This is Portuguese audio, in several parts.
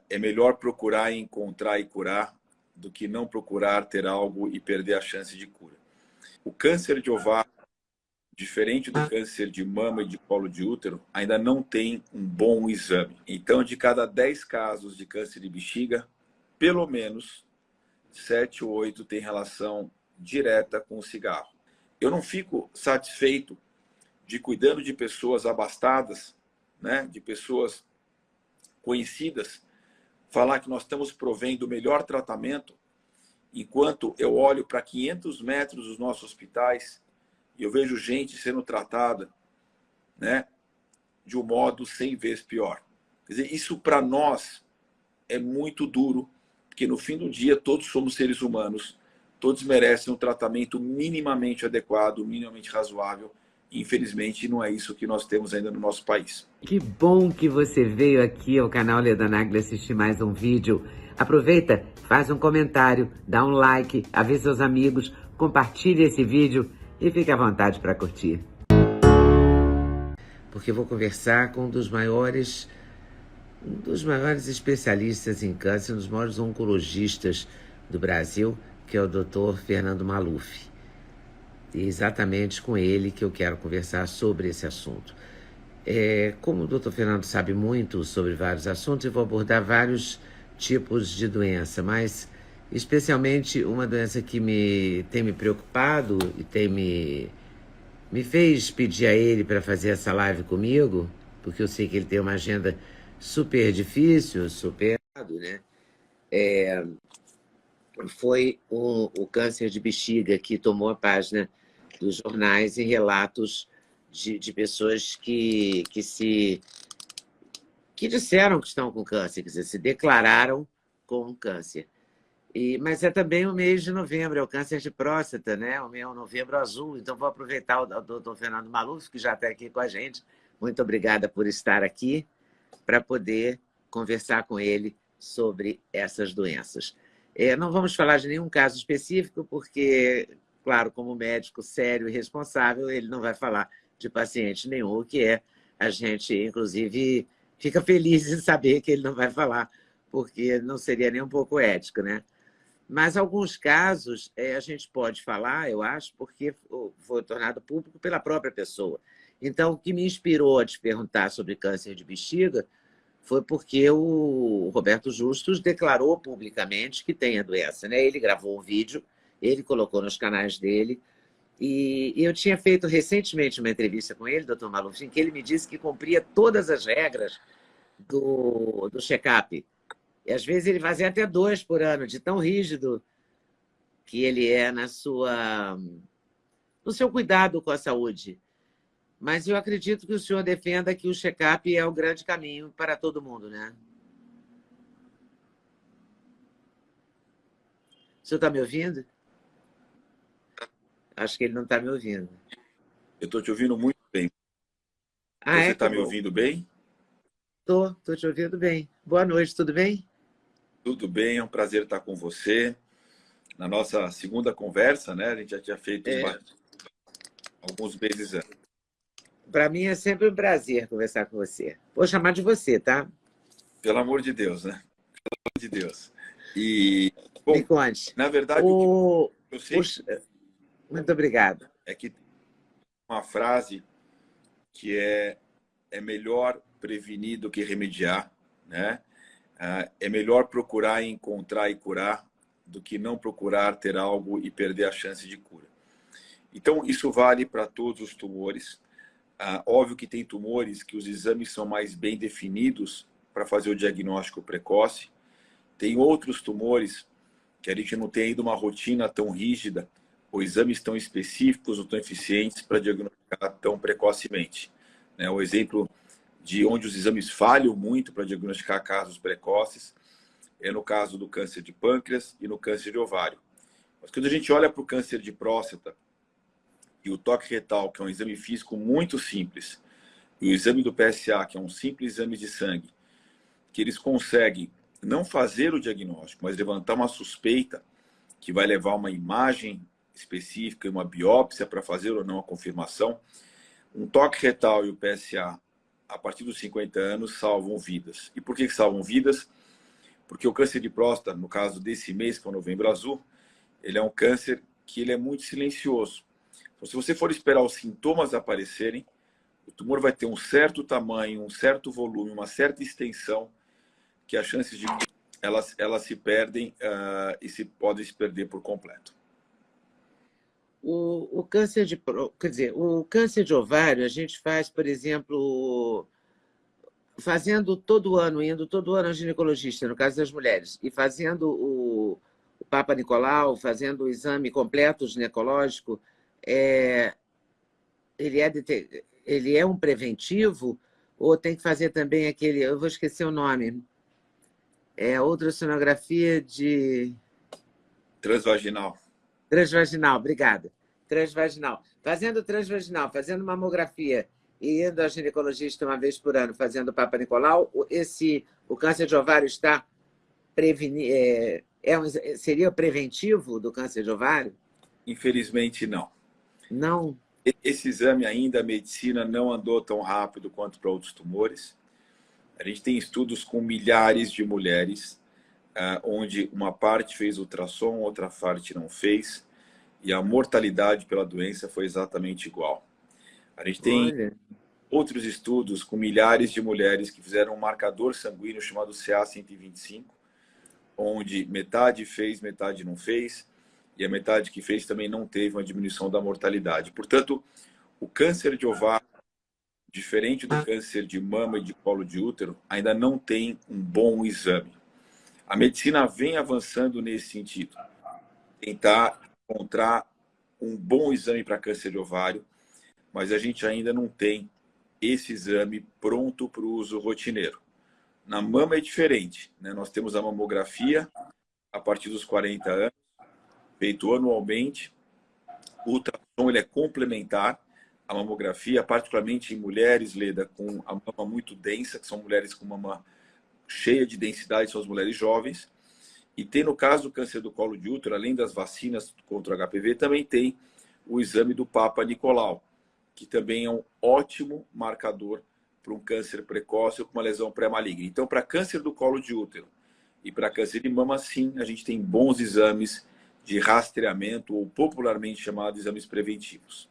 É melhor procurar encontrar e curar do que não procurar ter algo e perder a chance de cura. O câncer de ovário, diferente do câncer de mama e de colo de útero, ainda não tem um bom exame. Então, de cada 10 casos de câncer de bexiga, pelo menos 7 ou 8 têm relação direta com o cigarro. Eu não fico satisfeito de cuidando de pessoas abastadas, né, de pessoas conhecidas, falar que nós estamos provendo o melhor tratamento, enquanto eu olho para 500 metros dos nossos hospitais e eu vejo gente sendo tratada, né, de um modo 100 vezes pior. Quer dizer, isso para nós é muito duro, porque no fim do dia todos somos seres humanos, todos merecem um tratamento minimamente adequado, minimamente razoável. Infelizmente, não é isso que nós temos ainda no nosso país. Que bom que você veio aqui ao canal Leda Nagli assistir mais um vídeo. Aproveita, faz um comentário, dá um like, avisa seus amigos, compartilhe esse vídeo e fique à vontade para curtir. Porque eu vou conversar com um dos maiores especialistas em câncer, um dos maiores oncologistas do Brasil, que é o Dr. Fernando Maluf. E é exatamente com ele que eu quero conversar sobre esse assunto. Como o Dr. Fernando sabe muito sobre vários assuntos, eu vou abordar vários tipos de doença, mas especialmente uma doença que tem me preocupado e me fez pedir a ele para fazer essa live comigo, porque eu sei que ele tem uma agenda super difícil, né? Foi o câncer de bexiga, que tomou a página dos jornais em relatos de pessoas que disseram que estão com câncer, quer dizer, se declararam com câncer. Mas é também o mês de novembro, é o câncer de próstata, né? O meu novembro azul. Então, vou aproveitar o Dr. Fernando Maluf, que já está aqui com a gente. Muito obrigada por estar aqui, para poder conversar com ele sobre essas doenças. Não vamos falar de nenhum caso específico, porque, claro, como médico sério e responsável, ele não vai falar de paciente nenhum, o que a gente, inclusive, fica feliz em saber que ele não vai falar, porque não seria nem um pouco ético, né? Mas alguns casos a gente pode falar, eu acho, porque foi tornado público pela própria pessoa. Então, o que me inspirou a te perguntar sobre câncer de bexiga foi porque o Roberto Justus declarou publicamente que tem a doença, né? Ele gravou um vídeo, ele colocou nos canais dele, e eu tinha feito recentemente uma entrevista com ele, Dr. Maluf, em que ele me disse que cumpria todas as regras do check-up. E às vezes ele fazia até 2 por ano, de tão rígido que ele é no seu cuidado com a saúde. Mas eu acredito que o senhor defenda que o check-up é o grande caminho para todo mundo, né? O senhor está me ouvindo? Acho que ele não está me ouvindo. Eu estou te ouvindo muito bem. Você está me ouvindo bem? Estou te ouvindo bem. Boa noite, tudo bem? Tudo bem, é um prazer estar com você. Na nossa segunda conversa, né? A gente já tinha feito alguns meses antes. Para mim é sempre um prazer conversar com você. Vou chamar de você, tá? Pelo amor de Deus, né? Pelo amor de Deus. E, bom, me conte. Na verdade, o que eu sei... Muito obrigado. É que uma frase que é melhor prevenir do que remediar, né? É melhor procurar encontrar e curar do que não procurar ter algo e perder a chance de cura. Então, isso vale para todos os tumores. Óbvio que tem tumores que os exames são mais bem definidos para fazer o diagnóstico precoce. Tem outros tumores que a gente não tem ainda uma rotina tão rígida, ou exames tão específicos ou tão eficientes para diagnosticar tão precocemente. O exemplo de onde os exames falham muito para diagnosticar casos precoces é no caso do câncer de pâncreas e no câncer de ovário. Mas quando a gente olha para o câncer de próstata e o toque retal, que é um exame físico muito simples, e o exame do PSA, que é um simples exame de sangue, que eles conseguem não fazer o diagnóstico, mas levantar uma suspeita que vai levar uma imagem específica e uma biópsia para fazer ou não a confirmação. Um toque retal e o PSA, a partir dos 50 anos, salvam vidas. E por que salvam vidas? Porque o câncer de próstata, no caso desse mês, que é o Novembro Azul, ele é um câncer que ele é muito silencioso. Então, se você for esperar os sintomas aparecerem, o tumor vai ter um certo tamanho, um certo volume, uma certa extensão, que as chances de elas se perdem e podem se perder por completo. O câncer de, quer dizer, o câncer de ovário a gente faz, por exemplo, fazendo todo ano, indo todo ano ao ginecologista, no caso das mulheres, e fazendo o Papa Nicolau, fazendo o exame completo ginecológico, ele é um preventivo ou tem que fazer também aquele, eu vou esquecer o nome, ultrassonografia de... Transvaginal. Transvaginal, obrigada. Transvaginal. Fazendo transvaginal, fazendo mamografia e indo ao ginecologista uma vez por ano, fazendo o Papa Nicolau, o câncer de ovário está seria preventivo do câncer de ovário? Infelizmente, não. Não? Esse exame ainda, a medicina não andou tão rápido quanto para outros tumores. A gente tem estudos com milhares de mulheres, onde uma parte fez ultrassom, outra parte não fez, e a mortalidade pela doença foi exatamente igual. A gente tem outros estudos com milhares de mulheres que fizeram um marcador sanguíneo chamado CA-125, onde metade fez, metade não fez, e a metade que fez também não teve uma diminuição da mortalidade. Portanto, o câncer de ovário, diferente do câncer de mama e de colo de útero, ainda não tem um bom exame. A medicina vem avançando nesse sentido. Tentar encontrar um bom exame para câncer de ovário, mas a gente ainda não tem esse exame pronto para o uso rotineiro. Na mama é diferente, né? Nós temos a mamografia a partir dos 40 anos, feito anualmente. O ultrassom ele é complementar à mamografia, particularmente em mulheres, Leda, com a mama muito densa, que são mulheres com mama cheia de densidade, são as mulheres jovens. E tem, no caso do câncer do colo de útero, além das vacinas contra o HPV, também tem o exame do Papa Nicolau, que também é um ótimo marcador para um câncer precoce ou para uma lesão pré-maligna. Então, para câncer do colo de útero e para câncer de mama, sim, a gente tem bons exames de rastreamento, ou popularmente chamados exames preventivos.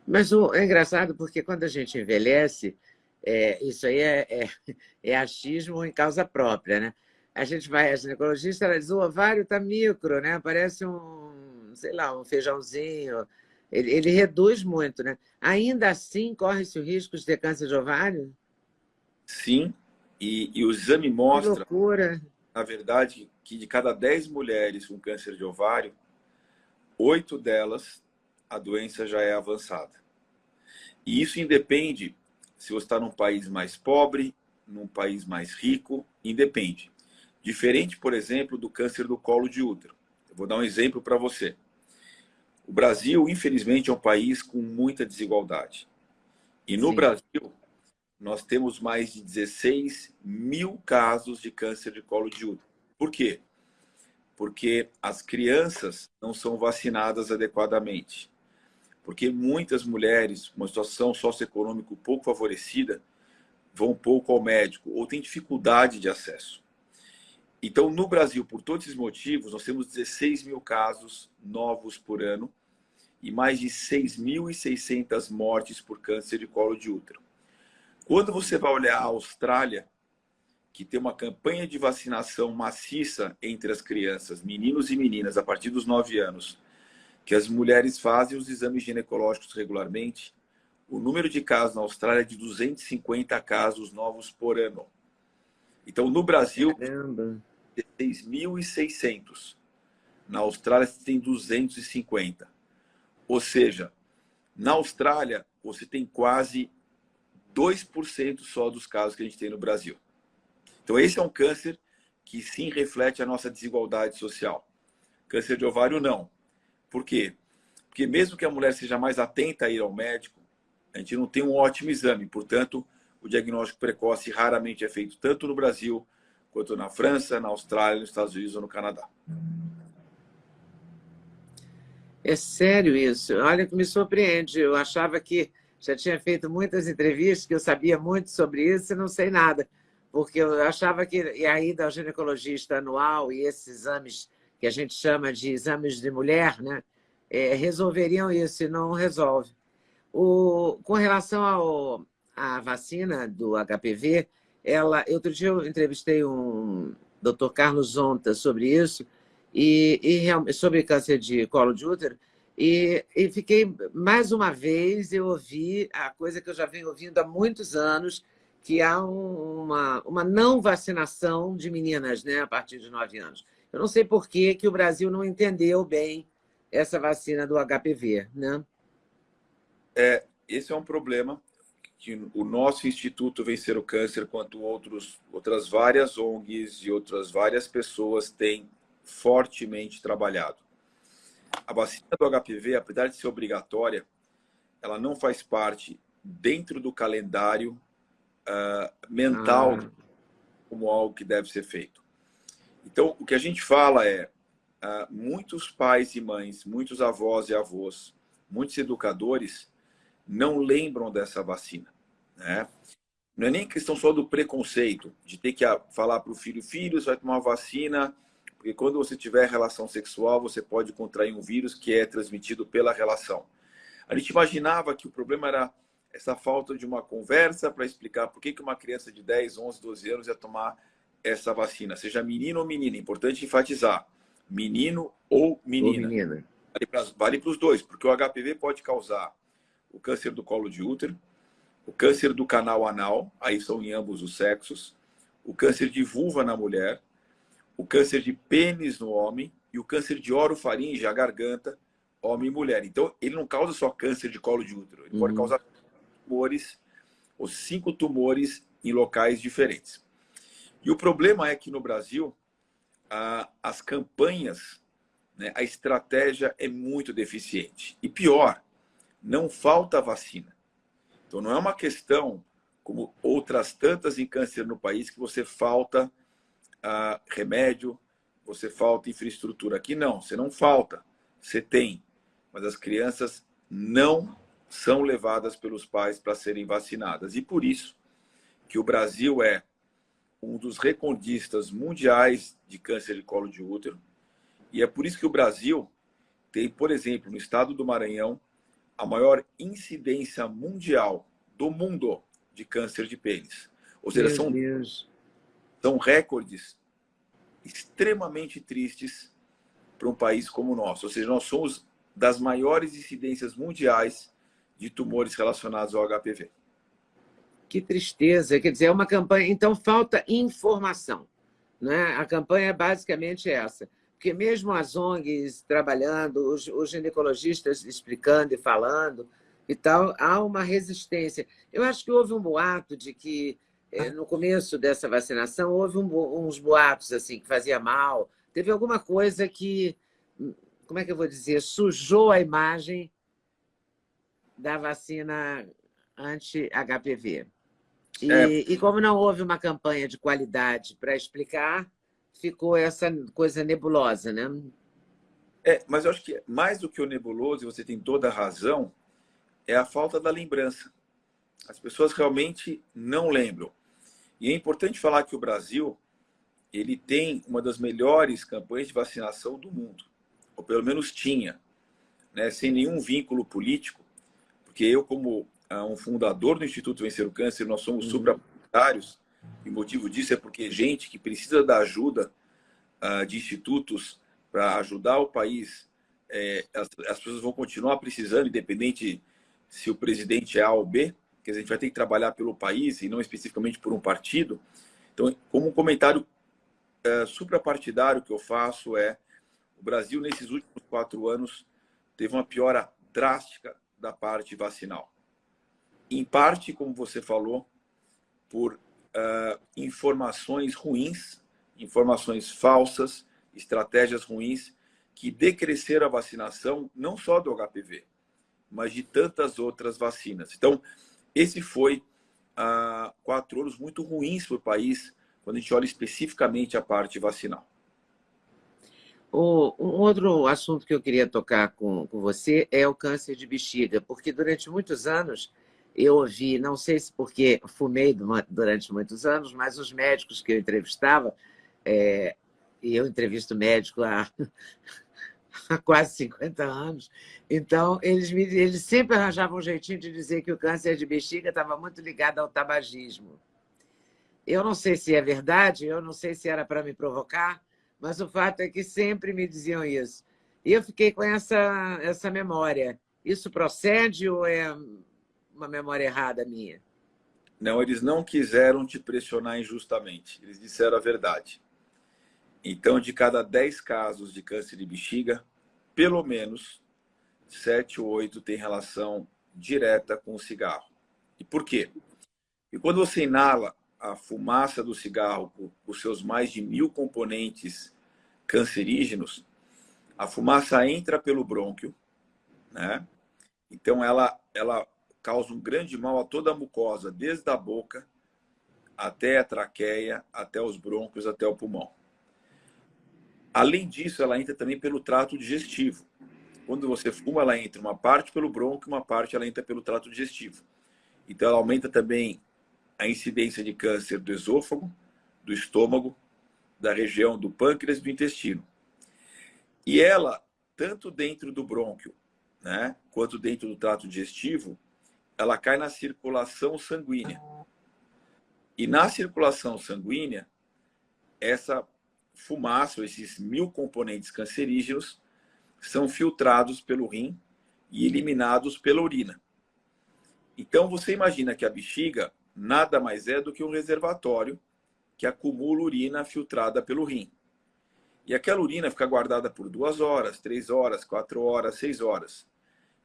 Mas é engraçado porque quando a gente envelhece, isso aí é achismo em causa própria, né? A gente vai à ginecologista, ela diz, o ovário está micro, né? Parece sei lá, um feijãozinho. Ele reduz muito, né? Ainda assim, corre-se o risco de ter câncer de ovário? Sim, e o exame Que mostra, loucura! na verdade, que de cada 10 mulheres com câncer de ovário, 8 delas, a doença já é avançada. E isso independe se você está num país mais pobre, num país mais rico, independe. Diferente, por exemplo, do câncer do colo de útero. Eu vou dar um exemplo para você. O Brasil, infelizmente, é um país com muita desigualdade. E no Brasil, nós temos mais de 16 mil casos de câncer de colo de útero. Por quê? Porque as crianças não são vacinadas adequadamente. Porque muitas mulheres com uma situação socioeconômica pouco favorecida vão pouco ao médico ou têm dificuldade de acesso. Então, no Brasil, por todos esses motivos, nós temos 16 mil casos novos por ano e mais de 6.600 mortes por câncer de colo de útero. Quando você vai olhar a Austrália, que tem uma campanha de vacinação maciça entre as crianças, meninos e meninas, a partir dos 9 anos, que as mulheres fazem os exames ginecológicos regularmente, o número de casos na Austrália é de 250 casos novos por ano. Então, no Brasil, 6.600. Na Austrália, você tem 250. Ou seja, na Austrália, você tem quase 2% só dos casos que a gente tem no Brasil. Então, esse é um câncer que sim reflete a nossa desigualdade social. Câncer de ovário, não. Por quê? Porque mesmo que a mulher seja mais atenta a ir ao médico, a gente não tem um ótimo exame. Portanto, o diagnóstico precoce raramente é feito tanto no Brasil, quanto na França, na Austrália, nos Estados Unidos ou no Canadá. É sério isso? Olha que me surpreende. Eu achava que já tinha feito muitas entrevistas, que eu sabia muito sobre isso e não sei nada. porque eu achava que a ida ao ginecologista anual e esses exames que a gente chama de exames de mulher, né, resolveriam isso, e não resolve. Com relação à vacina do HPV, outro dia eu entrevistei um Dr. Carlos Zonta sobre isso, sobre câncer de colo de útero, e fiquei, mais uma vez, eu ouvi a coisa que eu já venho ouvindo há muitos anos, que há uma não vacinação de meninas, né, a partir de 9 anos. Eu não sei por que o Brasil não entendeu bem essa vacina do HPV, né? Esse é um problema que o nosso Instituto Vencer o Câncer, quanto outras várias ONGs e outras várias pessoas têm fortemente trabalhado. A vacina do HPV, apesar de ser obrigatória, ela não faz parte dentro do calendário mental como algo que deve ser feito. Então, o que a gente fala é muitos pais e mães, muitos avós e avós, muitos educadores não lembram dessa vacina, né? Não é nem questão só do preconceito, de ter que falar para o filho, você vai tomar vacina, porque quando você tiver relação sexual, você pode contrair um vírus que é transmitido pela relação. A gente imaginava que o problema era essa falta de uma conversa para explicar por que uma criança de 10, 11, 12 anos ia tomar essa vacina, seja menino ou menina. Importante enfatizar, menino ou menina. Vale para os dois, porque o HPV pode causar o câncer do colo de útero, o câncer do canal anal, aí são em ambos os sexos, o câncer de vulva na mulher, o câncer de pênis no homem e o câncer de orofaringe, a garganta, homem e mulher. Então, ele não causa só câncer de colo de útero, ele pode causar tumores, ou 5 tumores em locais diferentes. E o problema é que no Brasil, as campanhas, né, a estratégia é muito deficiente. E pior, não falta vacina. Então, não é uma questão, como outras tantas em câncer no país, que você falta remédio, você falta infraestrutura. Aqui não, você não falta, você tem. Mas as crianças não são levadas pelos pais para serem vacinadas. E por isso que o Brasil é um dos recordistas mundiais de câncer de colo de útero. E é por isso que o Brasil tem, por exemplo, no estado do Maranhão, a maior incidência mundial do mundo de câncer de pênis. Ou seja, são recordes extremamente tristes para um país como o nosso. Ou seja, nós somos das maiores incidências mundiais de tumores relacionados ao HPV. Que tristeza. Quer dizer, é uma campanha... Então, falta informação, né? A campanha é basicamente essa. Porque mesmo as ONGs trabalhando, os ginecologistas explicando e falando e tal, há uma resistência. Eu acho que houve um boato de que, no começo dessa vacinação, houve uns boatos assim, que fazia mal. Teve alguma coisa que, como é que eu vou dizer, sujou a imagem da vacina anti-HPV. E como não houve uma campanha de qualidade para explicar, ficou essa coisa nebulosa, né? Mas eu acho que mais do que o nebuloso, e você tem toda a razão, é a falta da lembrança. As pessoas realmente não lembram. E é importante falar que o Brasil ele tem uma das melhores campanhas de vacinação do mundo, ou pelo menos tinha, né? Sem nenhum vínculo político, porque eu, como um fundador do Instituto Vencer o Câncer, nós somos suprapartidários, e o motivo disso é porque gente que precisa da ajuda de institutos para ajudar o país, as pessoas vão continuar precisando, independente se o presidente é A ou B, que a gente vai ter que trabalhar pelo país e não especificamente por um partido. Então, como um comentário suprapartidário que eu faço o Brasil, nesses últimos 4 anos, teve uma piora drástica da parte vacinal. Em parte, como você falou, por informações ruins, informações falsas, estratégias ruins, que decresceram a vacinação, não só do HPV, mas de tantas outras vacinas. Então, esse foi 4 anos muito ruins para o país, quando a gente olha especificamente a parte vacinal. Um outro assunto que eu queria tocar com você é o câncer de bexiga, porque durante muitos anos eu ouvi, não sei se porque fumei durante muitos anos, mas os médicos que eu entrevistava, e eu entrevisto médico há, há quase 50 anos, então eles sempre arranjavam um jeitinho de dizer que o câncer de bexiga estava muito ligado ao tabagismo. Eu não sei se é verdade, eu não sei se era para me provocar, mas o fato é que sempre me diziam isso. E eu fiquei com essa memória. Isso procede ou é uma memória errada minha? Não, eles não quiseram te pressionar injustamente. Eles disseram a verdade. Então, de cada 10 casos de câncer de bexiga, pelo menos 7 ou 8 têm relação direta com o cigarro. E por quê? E quando você inala a fumaça do cigarro com os seus mais de 1000 componentes cancerígenos, a fumaça entra pelo brônquio, né? Então ela causa um grande mal a toda a mucosa, desde a boca até a traqueia, até os brônquios, até o pulmão. Além disso, ela entra também pelo trato digestivo. Quando você fuma, ela entra uma parte pelo brônquio, uma parte ela entra pelo trato digestivo. Então ela aumenta também a incidência de câncer do esôfago, do estômago, da região do pâncreas e do intestino. E ela, tanto dentro do brônquio, né, quanto dentro do trato digestivo, ela cai na circulação sanguínea. E na circulação sanguínea, essa fumaça, esses 1000 componentes cancerígenos, são filtrados pelo rim e eliminados pela urina. Então, você imagina que a bexiga nada mais é do que um reservatório que acumula urina filtrada pelo rim. E aquela urina fica guardada por 2 horas, 3 horas, 4 horas, 6 horas.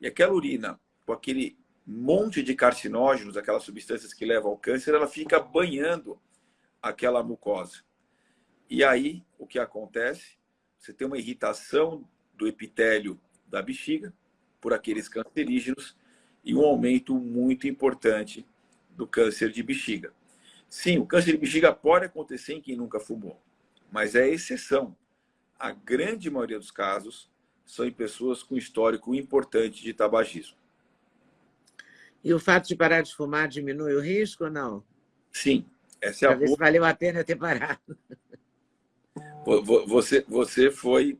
E aquela urina, com aquele monte de carcinógenos, aquelas substâncias que levam ao câncer, ela fica banhando aquela mucosa. E aí, o que acontece? Você tem uma irritação do epitélio da bexiga por aqueles cancerígenos e um aumento muito importante do câncer de bexiga. Sim, o câncer de bexiga pode acontecer em quem nunca fumou, mas é exceção. A grande maioria dos casos são em pessoas com histórico importante de tabagismo. E o fato de parar de fumar diminui o risco ou não? Sim, essa é a Para ver boa. se valeu a pena ter parado. Você foi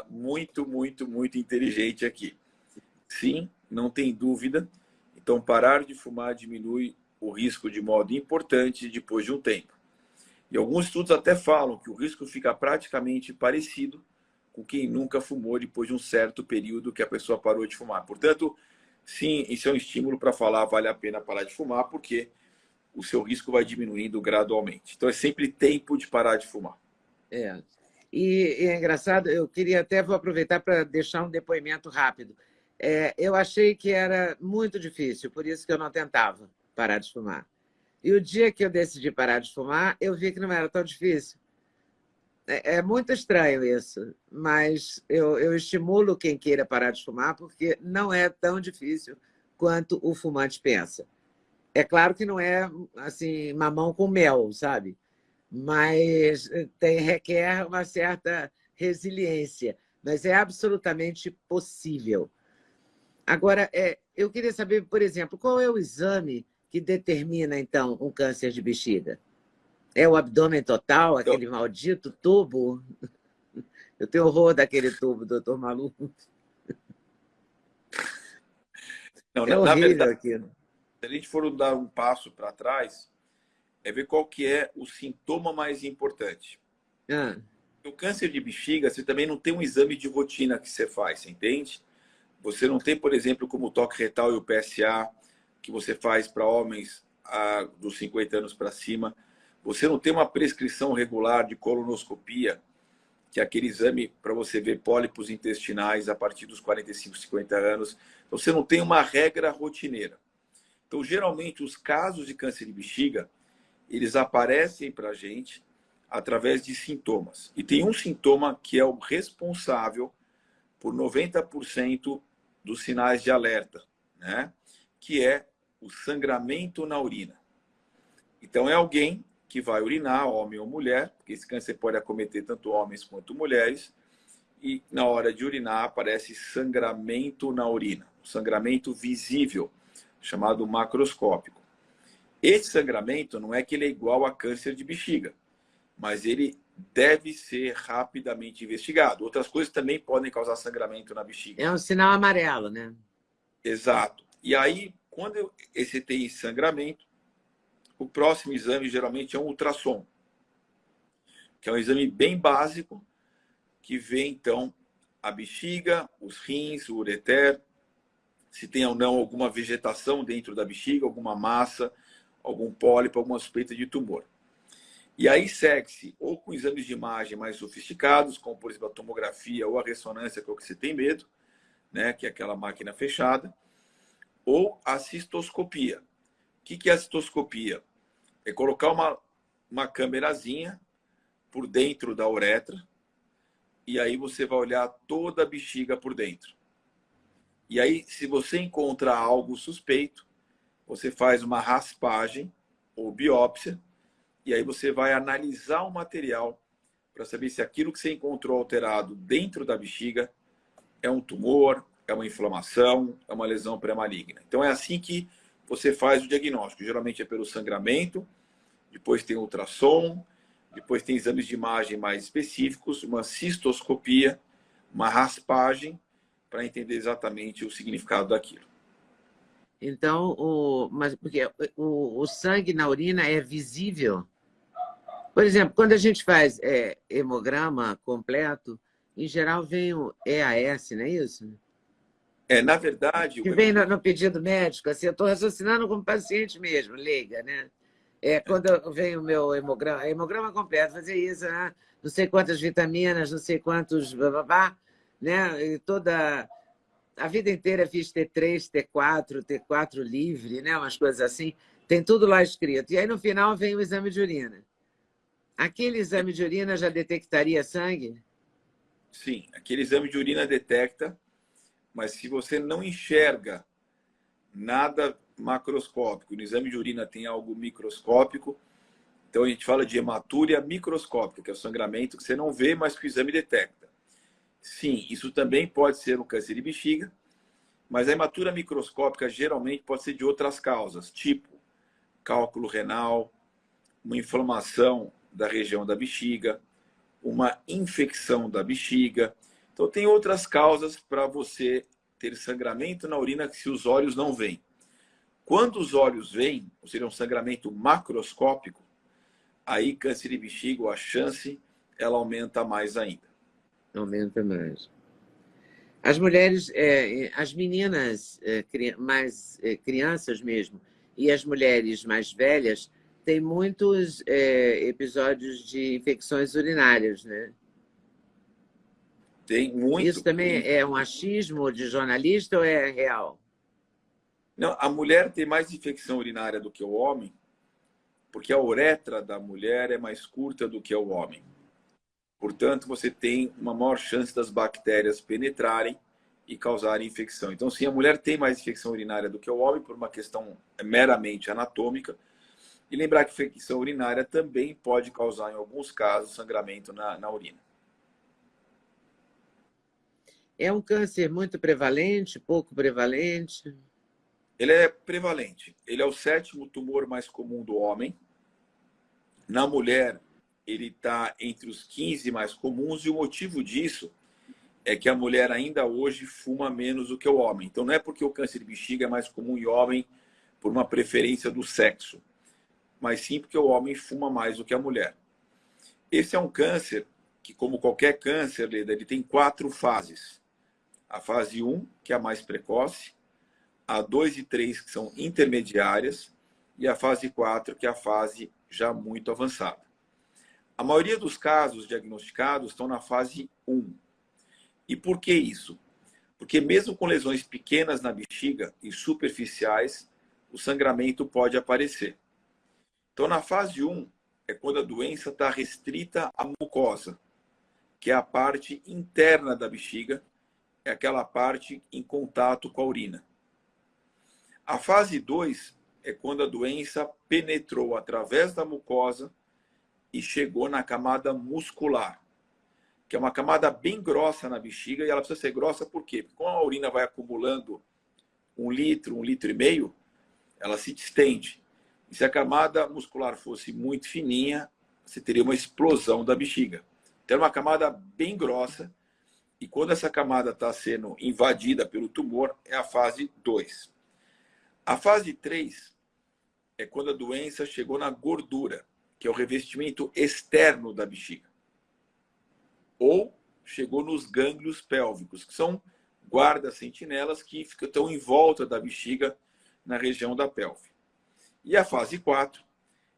muito, muito, muito inteligente aqui. Sim, não tem dúvida. Então, parar de fumar diminui o risco de modo importante depois de um tempo. E alguns estudos até falam que o risco fica praticamente parecido com quem nunca fumou depois de um certo período que a pessoa parou de fumar. Portanto, sim, isso é um estímulo para falar vale a pena parar de fumar, porque o seu risco vai diminuindo gradualmente. Então, é sempre tempo de parar de fumar. É. E é engraçado, eu queria até vou aproveitar para deixar um depoimento rápido. Eu achei que era muito difícil, por isso que eu não tentava parar de fumar. E o dia que eu decidi parar de fumar, eu vi que não era tão difícil. É muito estranho isso, mas eu estimulo quem queira parar de fumar, porque não é tão difícil quanto o fumante pensa. É claro que não é assim mamão com mel, sabe? Mas requer uma certa resiliência, mas é absolutamente possível. Agora, eu queria saber, por exemplo, qual é o exame que determina, então, um câncer de bexiga? É o abdômen total, Então, aquele maldito tubo? Eu tenho horror daquele tubo, doutor Maluco. não, É na horrível verdade, aquilo. se a gente for dar um passo para trás, é ver qual que é o sintoma mais importante. Ah, O câncer de bexiga, você também não tem um exame de rotina que você faz, você entende? Você não tem, por exemplo, como o toque retal e o PSA, que você faz para homens dos 50 anos para cima. Você não tem uma prescrição regular de colonoscopia, que é aquele exame para você ver pólipos intestinais a partir dos 45, 50 anos. Então, você não tem uma regra rotineira. Então, geralmente, os casos de câncer de bexiga, eles aparecem para a gente através de sintomas. E tem um sintoma que é o responsável por 90% dos sinais de alerta, né? Que é o sangramento na urina. Então, é alguém que vai urinar, homem ou mulher, porque esse câncer pode acometer tanto homens quanto mulheres, e na hora de urinar aparece sangramento na urina, sangramento visível, chamado macroscópico. Esse sangramento não é que ele é igual a câncer de bexiga, mas ele deve ser rapidamente investigado. Outras coisas também podem causar sangramento na bexiga. É um sinal amarelo, né? Exato. E aí, quando esse tem sangramento, o próximo exame geralmente é um ultrassom, que é um exame bem básico, que vê, então, a bexiga, os rins, o ureter, se tem ou não alguma vegetação dentro da bexiga, alguma massa, algum pólipo, alguma suspeita de tumor. E aí segue-se ou com exames de imagem mais sofisticados, como, por exemplo, a tomografia ou a ressonância, que é o que você tem medo, né, que é aquela máquina fechada, ou a cistoscopia. O que é a cistoscopia? É colocar uma câmerazinha por dentro da uretra, e aí você vai olhar toda a bexiga por dentro. E aí, se você encontra algo suspeito, você faz uma raspagem ou biópsia, e aí você vai analisar o material para saber se aquilo que você encontrou alterado dentro da bexiga é um tumor, é uma inflamação, é uma lesão pré-maligna. Então é assim que você faz o diagnóstico. Geralmente é pelo sangramento, depois tem ultrassom, depois tem exames de imagem mais específicos, uma cistoscopia, uma raspagem, para entender exatamente o significado daquilo. Então, mas porque o sangue na urina é visível? Por exemplo, quando a gente faz hemograma completo, em geral vem o EAS, não é isso? Na verdade... Que vem no pedido médico, assim, eu estou raciocinando como paciente mesmo, leiga, né? Quando vem o meu hemograma completo, fazer isso, não sei quantas vitaminas, não sei quantos, bababá, né? E toda a vida inteira fiz T3, T4, T4 livre, né? Umas coisas assim, tem tudo lá escrito. E aí no final vem o exame de urina. Aquele exame de urina já detectaria sangue? Sim, aquele exame de urina detecta, mas se você não enxerga nada macroscópico, no exame de urina tem algo microscópico, então a gente fala de hematúria microscópica, que é o sangramento que você não vê, mas que o exame detecta. Sim, isso também pode ser um câncer de bexiga, mas a hematúria microscópica geralmente pode ser de outras causas, tipo cálculo renal, uma inflamação da região da bexiga, uma infecção da bexiga. Então tem outras causas para você ter sangramento na urina que se os olhos não veem. Quando os olhos veem, ou seja, um sangramento macroscópico, aí câncer de bexiga, a chance, ela aumenta mais ainda. Aumenta mais. As mulheres, as meninas mais crianças mesmo, e as mulheres mais velhas, têm muitos episódios de infecções urinárias, né? Tem muito. Isso também é um achismo de jornalista ou é real? Não, a mulher tem mais infecção urinária do que o homem, porque a uretra da mulher é mais curta do que o homem. Portanto, você tem uma maior chance das bactérias penetrarem e causarem infecção. Então, sim, a mulher tem mais infecção urinária do que o homem por uma questão meramente anatômica. E lembrar que infecção urinária também pode causar, em alguns casos, sangramento na urina. É um câncer muito prevalente, pouco prevalente? Ele é prevalente. Ele é o 7º tumor mais comum do homem. Na mulher, ele está entre os 15 mais comuns, e o motivo disso é que a mulher ainda hoje fuma menos do que o homem. Então, não é porque o câncer de bexiga é mais comum em homem por uma preferência do sexo, mas sim porque o homem fuma mais do que a mulher. Esse é um câncer que, como qualquer câncer, Leda, ele tem 4 fases. A fase 1, que é a mais precoce, a 2 e 3, que são intermediárias, e a fase 4, que é a fase já muito avançada. A maioria dos casos diagnosticados estão na fase 1. E por que isso? Porque mesmo com lesões pequenas na bexiga e superficiais, o sangramento pode aparecer. Então, na fase 1, é quando a doença está restrita à mucosa, que é a parte interna da bexiga, é aquela parte em contato com a urina. A fase 2 é quando a doença penetrou através da mucosa e chegou na camada muscular, que é uma camada bem grossa na bexiga, e ela precisa ser grossa por quê? Porque como a urina vai acumulando 1 litro, 1,5 litro, ela se distende. E se a camada muscular fosse muito fininha, você teria uma explosão da bexiga. Então, é uma camada bem grossa, e quando essa camada está sendo invadida pelo tumor, é a fase 2. A fase 3 é quando a doença chegou na gordura, que é o revestimento externo da bexiga. Ou chegou nos gânglios pélvicos, que são guardas-sentinelas que estão em volta da bexiga, na região da pelve. E a fase 4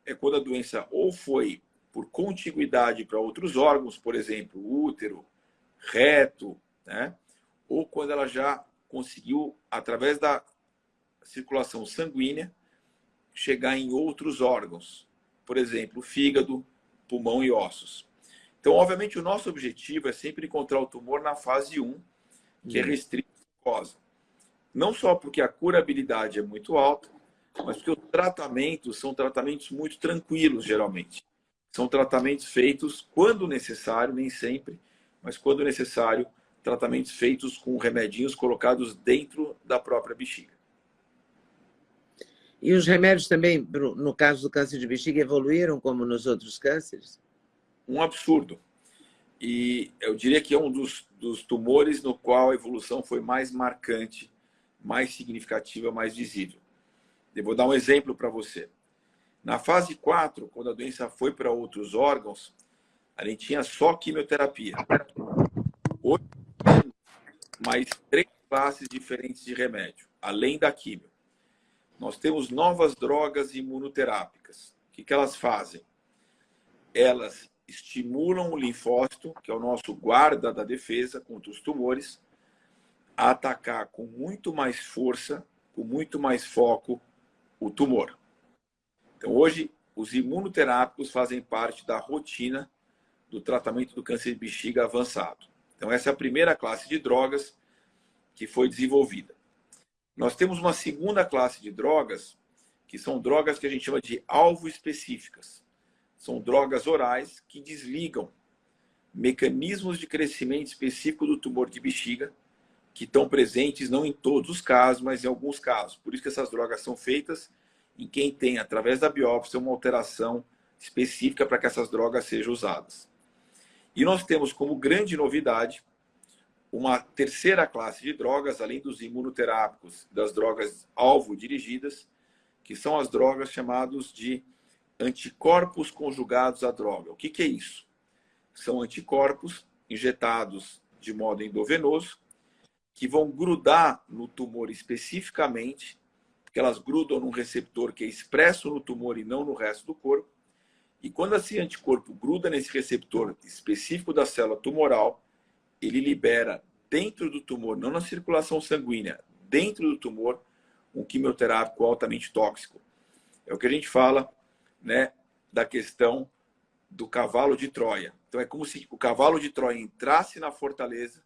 é quando a doença ou foi por contiguidade para outros órgãos, por exemplo, útero, reto, né? Ou quando ela já conseguiu, através da circulação sanguínea, chegar em outros órgãos, por exemplo, fígado, pulmão e ossos. Então, obviamente, o nosso objetivo é sempre encontrar o tumor na fase 1, que é restrito à mucosa. Não só porque a curabilidade é muito alta, mas porque os tratamentos são tratamentos muito tranquilos, geralmente. São tratamentos feitos quando necessário, nem sempre, mas quando necessário, tratamentos feitos com remedinhos colocados dentro da própria bexiga. E os remédios também, no caso do câncer de bexiga, evoluíram como nos outros cânceres? Um absurdo. E eu diria que é um dos tumores no qual a evolução foi mais marcante, mais significativa, mais visível. Eu vou dar um exemplo para você. Na fase 4, quando a doença foi para outros órgãos, a gente tinha só quimioterapia. Hoje, temos mais 3 classes diferentes de remédio, além da quimio. Nós temos novas drogas imunoterápicas. O que elas fazem? Elas estimulam o linfócito, que é o nosso guarda da defesa contra os tumores, a atacar com muito mais força, com muito mais foco, o tumor. Então, hoje, os imunoterápicos fazem parte da rotina do tratamento do câncer de bexiga avançado. Então, essa é a primeira classe de drogas que foi desenvolvida. Nós temos uma segunda classe de drogas, que são drogas que a gente chama de alvo específicas. São drogas orais que desligam mecanismos de crescimento específico do tumor de bexiga, que estão presentes não em todos os casos, mas em alguns casos. Por isso que essas drogas são feitas em quem tem, através da biópsia, uma alteração específica para que essas drogas sejam usadas. E nós temos como grande novidade uma terceira classe de drogas, além dos imunoterápicos, das drogas alvo dirigidas, que são as drogas chamadas de anticorpos conjugados à droga. O que é isso? São anticorpos injetados de modo endovenoso, que vão grudar no tumor especificamente, porque elas grudam num receptor que é expresso no tumor e não no resto do corpo. E quando esse anticorpo gruda nesse receptor específico da célula tumoral, ele libera dentro do tumor, não na circulação sanguínea, dentro do tumor, um quimioterápico altamente tóxico. É o que a gente fala, né, da questão do cavalo de Troia. Então é como se o cavalo de Troia entrasse na fortaleza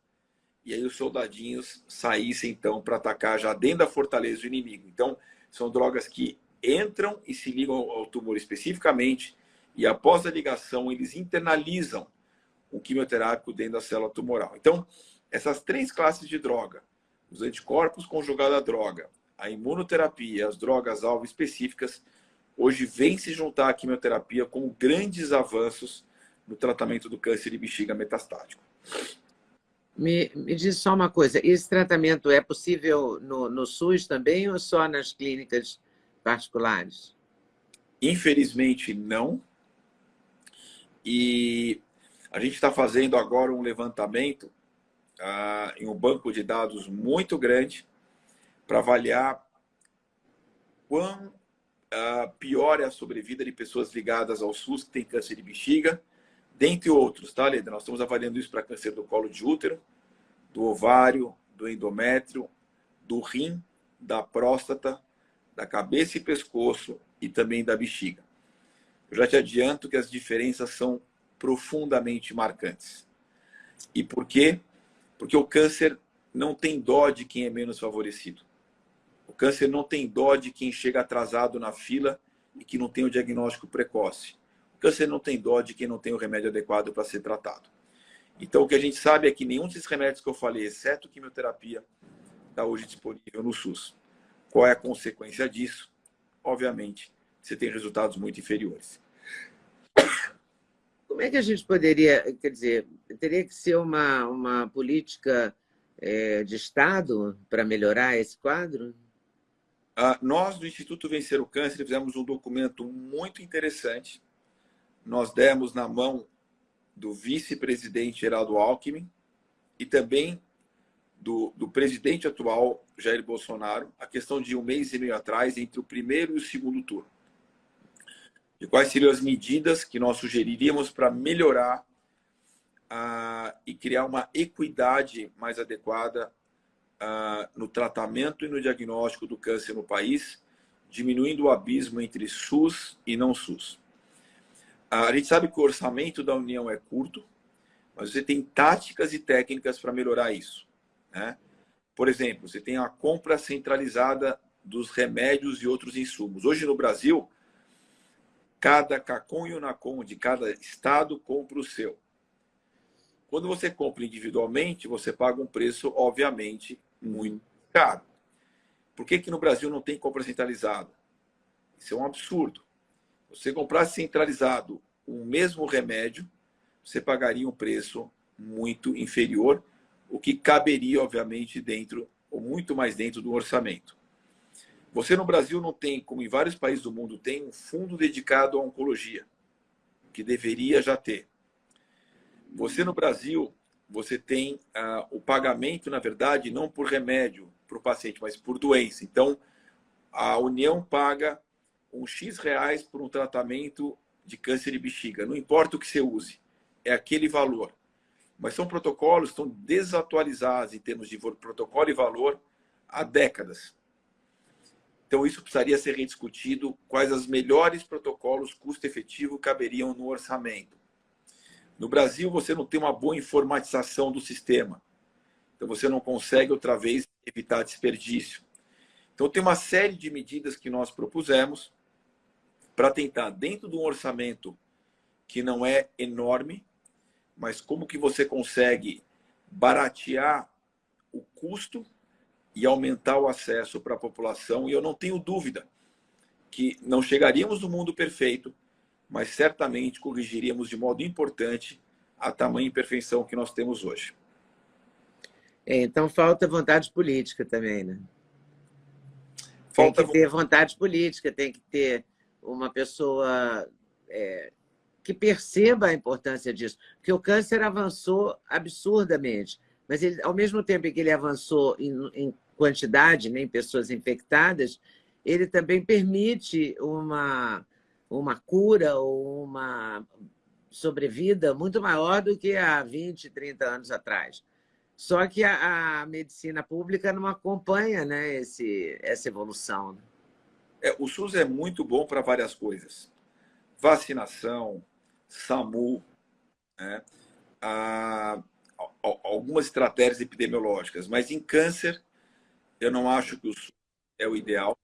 e aí os soldadinhos saíssem então para atacar já dentro da fortaleza o inimigo. Então são drogas que entram e se ligam ao tumor especificamente e após a ligação eles internalizam o quimioterápico dentro da célula tumoral. Então essas 3 classes de droga, os anticorpos conjugados à droga, a imunoterapia, as drogas alvo específicas, hoje vem se juntar à quimioterapia como grandes avanços no tratamento do câncer de bexiga metastático. Me diz só uma coisa, esse tratamento é possível no SUS também ou só nas clínicas particulares? Infelizmente, não. E a gente está fazendo agora um levantamento em um banco de dados muito grande para avaliar quão pior é a sobrevida de pessoas ligadas ao SUS que têm câncer de bexiga, dentre outros, tá, Leda? Nós estamos avaliando isso para câncer do colo de útero, do ovário, do endométrio, do rim, da próstata, da cabeça e pescoço e também da bexiga. Eu já te adianto que as diferenças são profundamente marcantes. E por quê? Porque o câncer não tem dó de quem é menos favorecido. O câncer não tem dó de quem chega atrasado na fila e que não tem o diagnóstico precoce. O câncer não tem dó de quem não tem o remédio adequado para ser tratado. Então, o que a gente sabe é que nenhum desses remédios que eu falei, exceto quimioterapia, está hoje disponível no SUS. Qual é a consequência disso? obviamente, você tem resultados muito inferiores. Como é que a gente poderia, quer dizer, teria que ser uma política de Estado para melhorar esse quadro? Nós, do Instituto Vencer o Câncer, fizemos um documento muito interessante. Nós demos na mão do vice-presidente Geraldo Alckmin e também do presidente atual, Jair Bolsonaro, a questão de 1 mês e meio atrás, entre o primeiro e o segundo turno. De quais seriam as medidas que nós sugeriríamos para melhorar e criar uma equidade mais adequada no tratamento e no diagnóstico do câncer no país, diminuindo o abismo entre SUS e não SUS. A gente sabe que o orçamento da União é curto, mas você tem táticas e técnicas para melhorar isso, né? Por exemplo, você tem a compra centralizada dos remédios e outros insumos. Hoje no Brasil, cada CACOM e UNACOM de cada estado compra o seu. Quando você compra individualmente, você paga um preço, obviamente, muito caro. Por que no Brasil não tem compra centralizada? Isso é um absurdo. Se você comprasse centralizado o mesmo remédio, você pagaria um preço muito inferior, o que caberia, obviamente, dentro, ou muito mais dentro do orçamento. Você no Brasil não tem, como em vários países do mundo, tem um fundo dedicado à oncologia, que deveria já ter. Você no Brasil, você tem o pagamento, na verdade, não por remédio para o paciente, mas por doença. Então, a União paga um X reais por um tratamento de câncer de bexiga. Não importa o que você use, é aquele valor. Mas são protocolos que estão desatualizados em termos de protocolo e valor há décadas. Então, isso precisaria ser rediscutido, quais os melhores protocolos custo-efetivo caberiam no orçamento. No Brasil, você não tem uma boa informatização do sistema. Então, você não consegue, outra vez, evitar desperdício. Então, tem uma série de medidas que nós propusemos para tentar, dentro de um orçamento que não é enorme, mas como que você consegue baratear o custo e aumentar o acesso para a população. E eu não tenho dúvida que não chegaríamos no mundo perfeito, mas certamente corrigiríamos de modo importante a tamanha imperfeição que nós temos hoje. Então falta vontade política também, né? Tem que ter vontade política, tem que ter uma pessoa que perceba a importância disso. Porque o câncer avançou absurdamente, mas ele, ao mesmo tempo que ele avançou em quantidade, né, em pessoas infectadas, ele também permite uma cura ou uma sobrevida muito maior do que há 20, 30 anos atrás. Só que a medicina pública não acompanha, né, essa evolução. O SUS é muito bom para várias coisas. Vacinação, SAMU, né? Algumas estratégias epidemiológicas. Mas em câncer, eu não acho que o SUS é o ideal.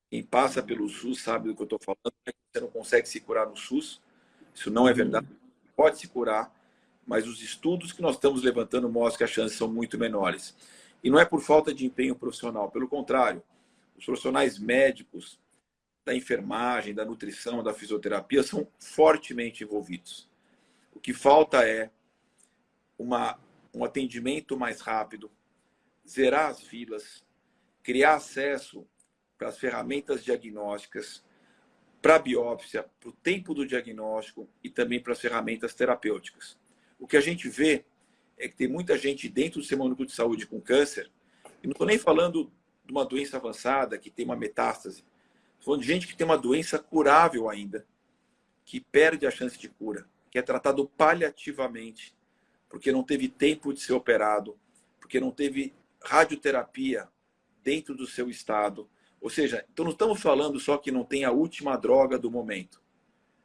Quem passa pelo SUS sabe do que eu estou falando. Você não consegue se curar no SUS. Isso não é verdade. Pode se curar, mas os estudos que nós estamos levantando mostram que as chances são muito menores. E não é por falta de empenho profissional. Pelo contrário, os profissionais médicos, da enfermagem, da nutrição, da fisioterapia são fortemente envolvidos. O que falta é um atendimento mais rápido, zerar as filas, criar acesso para as ferramentas diagnósticas, para a biópsia, para o tempo do diagnóstico e também para as ferramentas terapêuticas. O que a gente vê é que tem muita gente dentro do Sistema Único de Saúde com câncer, e não estou nem falando de uma doença avançada, que tem uma metástase, estou falando de gente que tem uma doença curável ainda, que perde a chance de cura, que é tratado paliativamente, porque não teve tempo de ser operado, porque não teve radioterapia dentro do seu estado. Ou seja, então não estamos falando só que não tem a última droga do momento.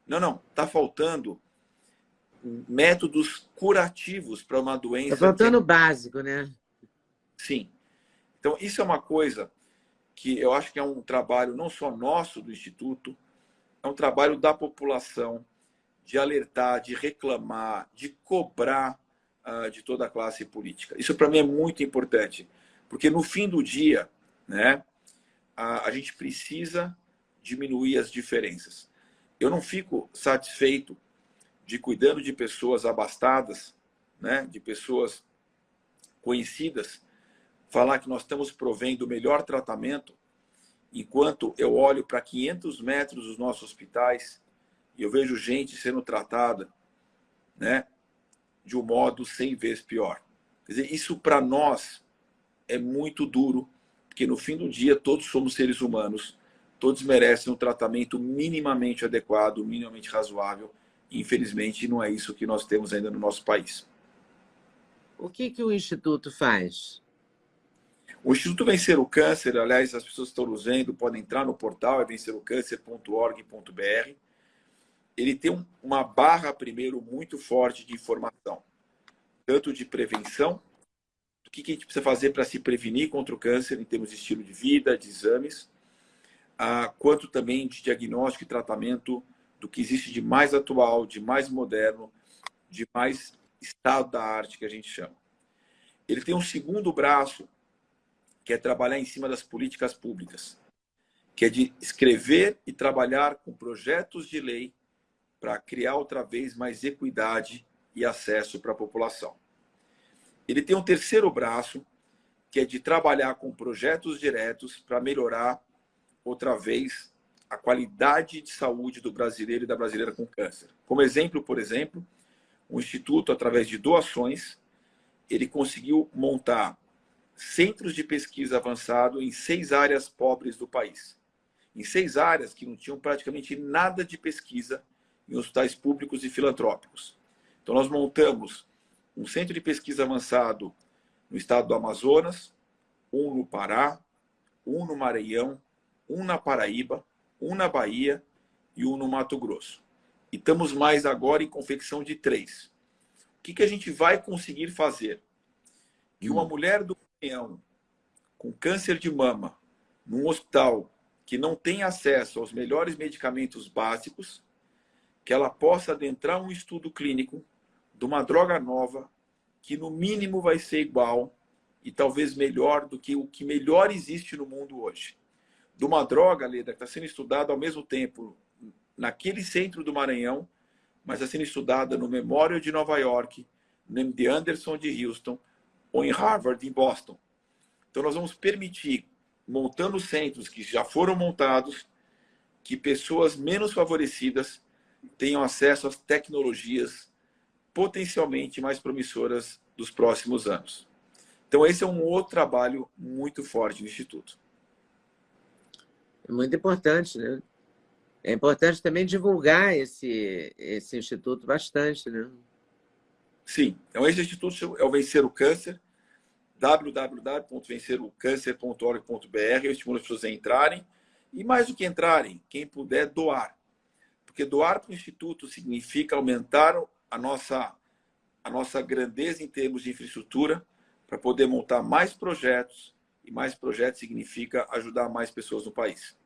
Não. Está faltando métodos curativos para uma doença. Está faltando o básico, né? Sim. Então, isso é uma coisa que eu acho que é um trabalho não só nosso do Instituto, é um trabalho da população, de alertar, de reclamar, de cobrar de toda a classe política. Isso para mim é muito importante, porque no fim do dia, né, a gente precisa diminuir as diferenças. Eu não fico satisfeito de cuidando de pessoas abastadas, né, de pessoas conhecidas, falar que nós estamos provendo o melhor tratamento, enquanto eu olho para 500 metros dos nossos hospitais e eu vejo gente sendo tratada, né, de um modo 100 vezes pior. Quer dizer, isso para nós é muito duro, porque no fim do dia todos somos seres humanos, todos merecem um tratamento minimamente adequado, minimamente razoável. Infelizmente, não é isso que nós temos ainda no nosso país. O que o Instituto faz? O Instituto Vencer o Câncer, aliás, as pessoas que estão nos vendo podem entrar no portal, é vencerocâncer.org.br. Ele tem uma barra, primeiro, muito forte de informação, tanto de prevenção, do que a gente precisa fazer para se prevenir contra o câncer, em termos de estilo de vida, de exames, quanto também de diagnóstico e tratamento do que existe de mais atual, de mais moderno, de mais estado da arte, que a gente chama. Ele tem um segundo braço, que é trabalhar em cima das políticas públicas, que é de escrever e trabalhar com projetos de lei para criar outra vez mais equidade e acesso para a população. Ele tem um terceiro braço, que é de trabalhar com projetos diretos para melhorar outra vez a qualidade de saúde do brasileiro e da brasileira com câncer. Como exemplo, por exemplo, o Instituto, através de doações, ele conseguiu montar centros de pesquisa avançado em 6 áreas pobres do país. Em 6 áreas que não tinham praticamente nada de pesquisa em hospitais públicos e filantrópicos. Então, nós montamos um centro de pesquisa avançado no estado do Amazonas, um no Pará, um no Maranhão, um na Paraíba, um na Bahia e um no Mato Grosso. E estamos mais agora em confecção de 3. O que a gente vai conseguir fazer? Que uma mulher do Maranhão com câncer de mama, num hospital que não tem acesso aos melhores medicamentos básicos, que ela possa adentrar um estudo clínico de uma droga nova que no mínimo vai ser igual e talvez melhor do que o que melhor existe no mundo hoje. De uma droga, Leda, que está sendo estudada ao mesmo tempo naquele centro do Maranhão, mas está sendo estudada no Memorial de Nova York, no MD Anderson de Houston ou em Harvard, em Boston. Então, nós vamos permitir, montando centros que já foram montados, que pessoas menos favorecidas tenham acesso às tecnologias potencialmente mais promissoras dos próximos anos. Então, esse é um outro trabalho muito forte do Instituto. É muito importante, né? É importante também divulgar esse instituto bastante, né? Sim. Então, esse instituto é o Vencer o Câncer, www.vencerocâncer.org.br. Eu estimulo as pessoas a entrarem. E mais do que entrarem, quem puder doar. Porque doar para o Instituto significa aumentar a nossa grandeza em termos de infraestrutura para poder montar mais projetos. E mais projetos significa ajudar mais pessoas no país.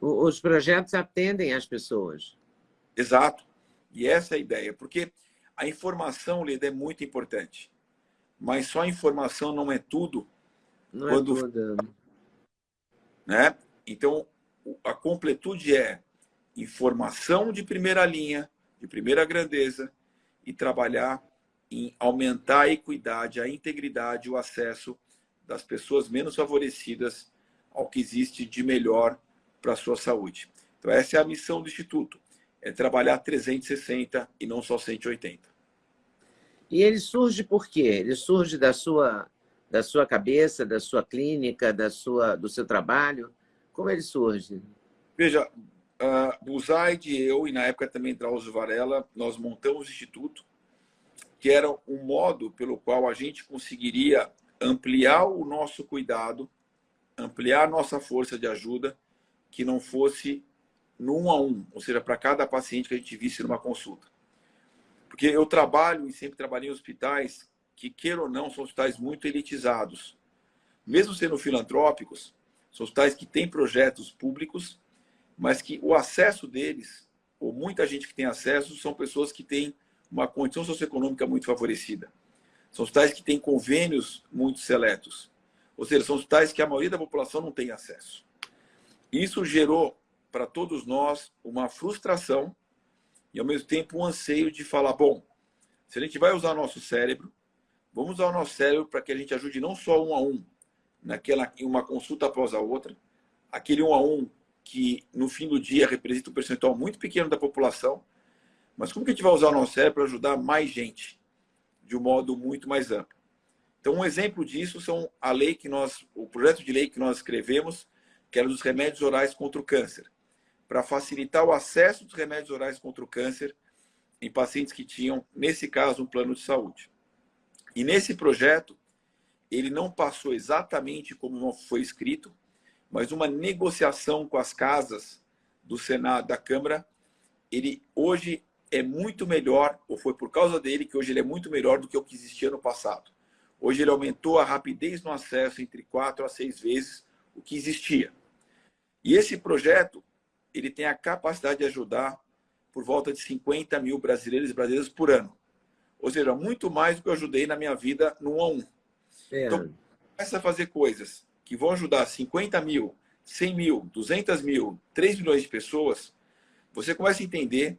Os projetos atendem as pessoas. Exato. E essa é a ideia. Porque a informação, Leda, é muito importante. Mas só a informação não é tudo. Não é tudo. Né? Então, a completude é informação de primeira linha, de primeira grandeza, e trabalhar em aumentar a equidade, a integridade, o acesso das pessoas menos favorecidas ao que existe de melhor para a sua saúde. Então, essa é a missão do Instituto, é trabalhar 360 e não só 180. E ele surge por quê? Ele surge da sua cabeça, da sua clínica, do seu trabalho? Como ele surge? Veja, Buzaide, eu e na época também Drauzio Varela, nós montamos o Instituto, que era um modo pelo qual a gente conseguiria ampliar o nosso cuidado, ampliar a nossa força de ajuda, que não fosse no 1 a 1, ou seja, para cada paciente que a gente visse numa consulta. Porque eu trabalho e sempre trabalhei em hospitais que, queira ou não, são hospitais muito elitizados. Mesmo sendo filantrópicos, são hospitais que têm projetos públicos, mas que o acesso deles, ou muita gente que tem acesso, são pessoas que têm uma condição socioeconômica muito favorecida. São hospitais que têm convênios muito seletos. Ou seja, são hospitais que a maioria da população não tem acesso. Isso gerou para todos nós uma frustração e, ao mesmo tempo, um anseio de falar, bom, se a gente vai usar nosso cérebro, vamos usar o nosso cérebro para que a gente ajude não só um a um, em uma consulta após a outra, aquele um a um que, no fim do dia, representa um percentual muito pequeno da população, mas como que a gente vai usar o nosso cérebro para ajudar mais gente, de um modo muito mais amplo? Então, um exemplo disso são o projeto de lei que nós escrevemos, que era dos remédios orais contra o câncer, para facilitar o acesso dos remédios orais contra o câncer em pacientes que tinham, nesse caso, um plano de saúde. E nesse projeto, ele não passou exatamente como foi escrito, mas uma negociação com as casas do Senado, da Câmara, ele hoje é muito melhor, ou foi por causa dele que hoje ele é muito melhor do que o que existia no passado. Hoje ele aumentou a rapidez no acesso entre 4 a 6 vezes o que existia. E esse projeto, ele tem a capacidade de ajudar por volta de 50 mil brasileiros e brasileiras por ano. Ou seja, muito mais do que eu ajudei na minha vida no 1 a 1. Então, começa a fazer coisas que vão ajudar 50 mil, 100 mil, 200 mil, 3 milhões de pessoas, você começa a entender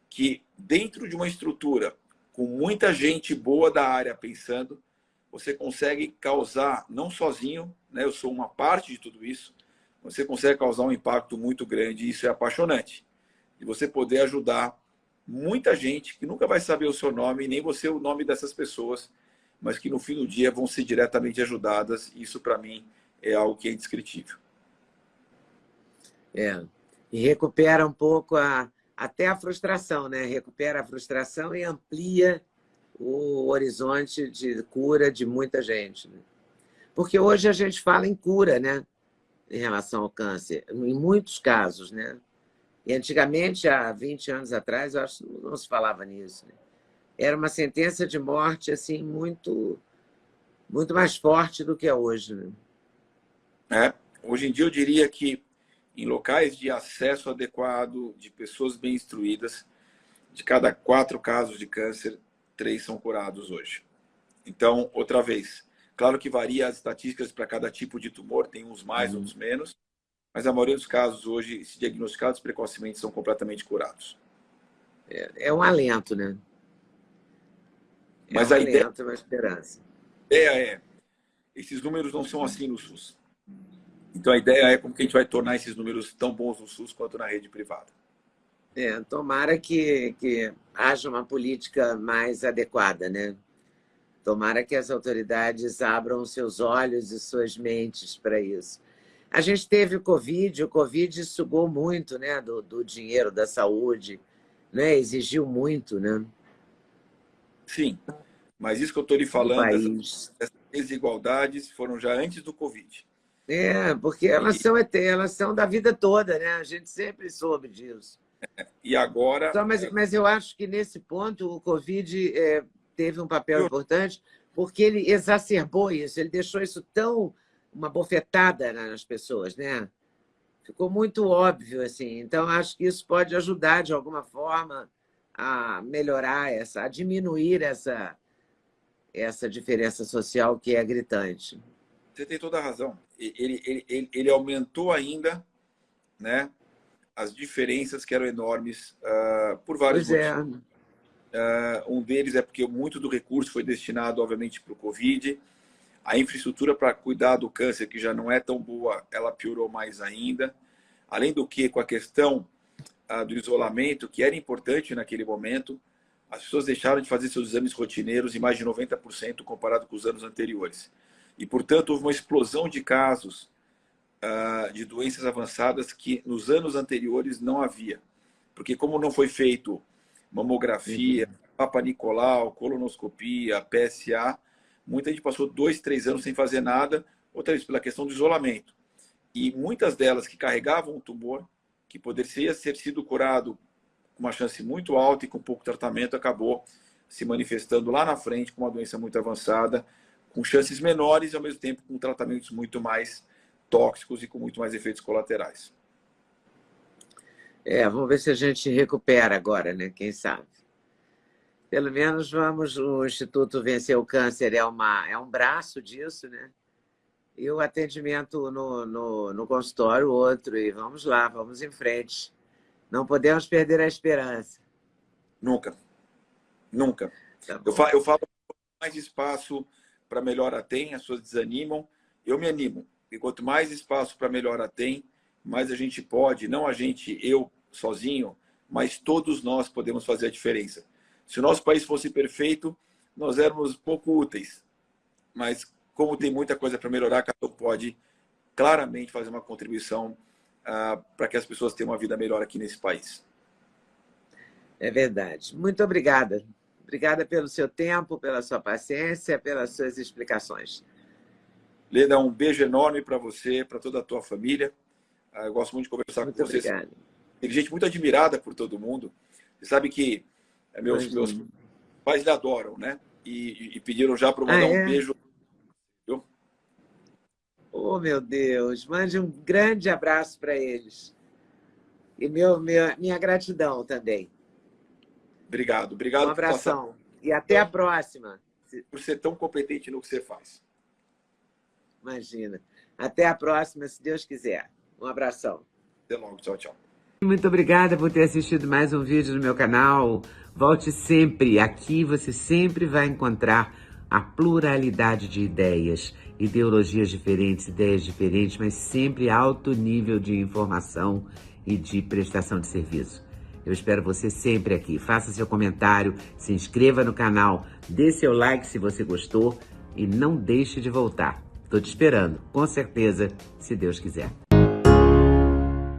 que dentro de uma estrutura com muita gente boa da área pensando, você consegue causar, não sozinho, né, eu sou uma parte de tudo isso, você consegue causar um impacto muito grande e isso é apaixonante. E você poder ajudar muita gente que nunca vai saber o seu nome, nem você o nome dessas pessoas, mas que no fim do dia vão ser diretamente ajudadas. Isso, para mim, é algo que é indescritível. E recupera um pouco até a frustração, né? Recupera a frustração e amplia o horizonte de cura de muita gente. Né? Porque hoje a gente fala em cura, né? Em relação ao câncer, em muitos casos, né? E antigamente, há 20 anos atrás, eu acho que não se falava nisso. Né? Era uma sentença de morte assim, muito mais forte do que é hoje. Né? Hoje em dia, eu diria que em locais de acesso adequado, de pessoas bem instruídas, de cada 4 casos de câncer, 3 são curados hoje. Então, outra vez, claro que varia as estatísticas para cada tipo de tumor, tem uns mais, uns menos, mas a maioria dos casos hoje, se diagnosticados precocemente, são completamente curados. É um alento, né? Mas a ideia é uma esperança. A ideia é, esses números não são assim no SUS. Então a ideia é como que a gente vai tornar esses números tão bons no SUS quanto na rede privada. Tomara que haja uma política mais adequada, né? Tomara que as autoridades abram seus olhos e suas mentes para isso. A gente teve o Covid sugou muito, né, do dinheiro da saúde, né? Exigiu muito, né? Sim, mas isso que eu estou lhe falando, essas desigualdades foram já antes do Covid. Porque elas são da vida toda, né? A gente sempre soube disso. E agora... Mas eu acho que nesse ponto o Covid teve um papel importante porque ele exacerbou isso, ele deixou isso tão uma bofetada nas pessoas, né? Ficou muito óbvio, assim. Então, acho que isso pode ajudar, de alguma forma, a melhorar a diminuir essa diferença social que é gritante. Você tem toda a razão. Ele aumentou ainda, né, as diferenças que eram enormes por vários motivos. Um deles é porque muito do recurso foi destinado, obviamente, para o Covid. A infraestrutura para cuidar do câncer, que já não é tão boa, ela piorou mais ainda. Além do que, com a questão do isolamento, que era importante naquele momento, as pessoas deixaram de fazer seus exames rotineiros em mais de 90% comparado com os anos anteriores. E, portanto, houve uma explosão de casos de doenças avançadas que nos anos anteriores não havia. Porque como não foi feito mamografia, Papa Nicolau, colonoscopia, PSA, muita gente passou 2, 3 anos sem fazer nada, outra vez pela questão do isolamento. E muitas delas que carregavam um tumor, que poderia ter sido curado com uma chance muito alta e com pouco tratamento, acabou se manifestando lá na frente com uma doença muito avançada, com chances menores e, ao mesmo tempo, com tratamentos muito mais tóxicos e com muito mais efeitos colaterais. Vamos ver se a gente recupera agora, né? Quem sabe. Pelo menos o Instituto Vencer o Câncer é um braço disso, né? E o atendimento no consultório, outro. E vamos lá, vamos em frente. Não podemos perder a esperança. Nunca, nunca. Tá Eu bom. falo mais espaço para melhora tem, as pessoas desanimam, eu me animo. E quanto mais espaço para melhora tem, mais a gente pode, não a gente, eu sozinho, mas todos nós podemos fazer a diferença. Se o nosso país fosse perfeito, nós éramos pouco úteis. Mas como tem muita coisa para melhorar, cada um pode claramente fazer uma contribuição para que as pessoas tenham uma vida melhor aqui nesse país. É verdade. Muito obrigada. Obrigada pelo seu tempo, pela sua paciência, pelas suas explicações. Leda, um beijo enorme para você, para toda a tua família. Eu gosto muito de conversar Muito com você. obrigada. Tem gente muito admirada por todo mundo. Você sabe que meus pais lhe adoram, né? E pediram já para eu mandar um beijo. Viu? Oh, meu Deus. Mande um grande abraço para eles. E minha gratidão também. Obrigado. Obrigado Um abração. E até a próxima. Por ser tão competente no que você faz. Imagina. Até a próxima, se Deus quiser. Um abração. Até logo. Tchau, tchau. Muito obrigada por ter assistido mais um vídeo no meu canal. Volte sempre. Aqui você sempre vai encontrar a pluralidade de ideias, ideologias diferentes, ideias diferentes, mas sempre alto nível de informação e de prestação de serviço. Eu espero você sempre aqui. Faça seu comentário, se inscreva no canal, dê seu like se você gostou e não deixe de voltar. Estou te esperando, com certeza, se Deus quiser.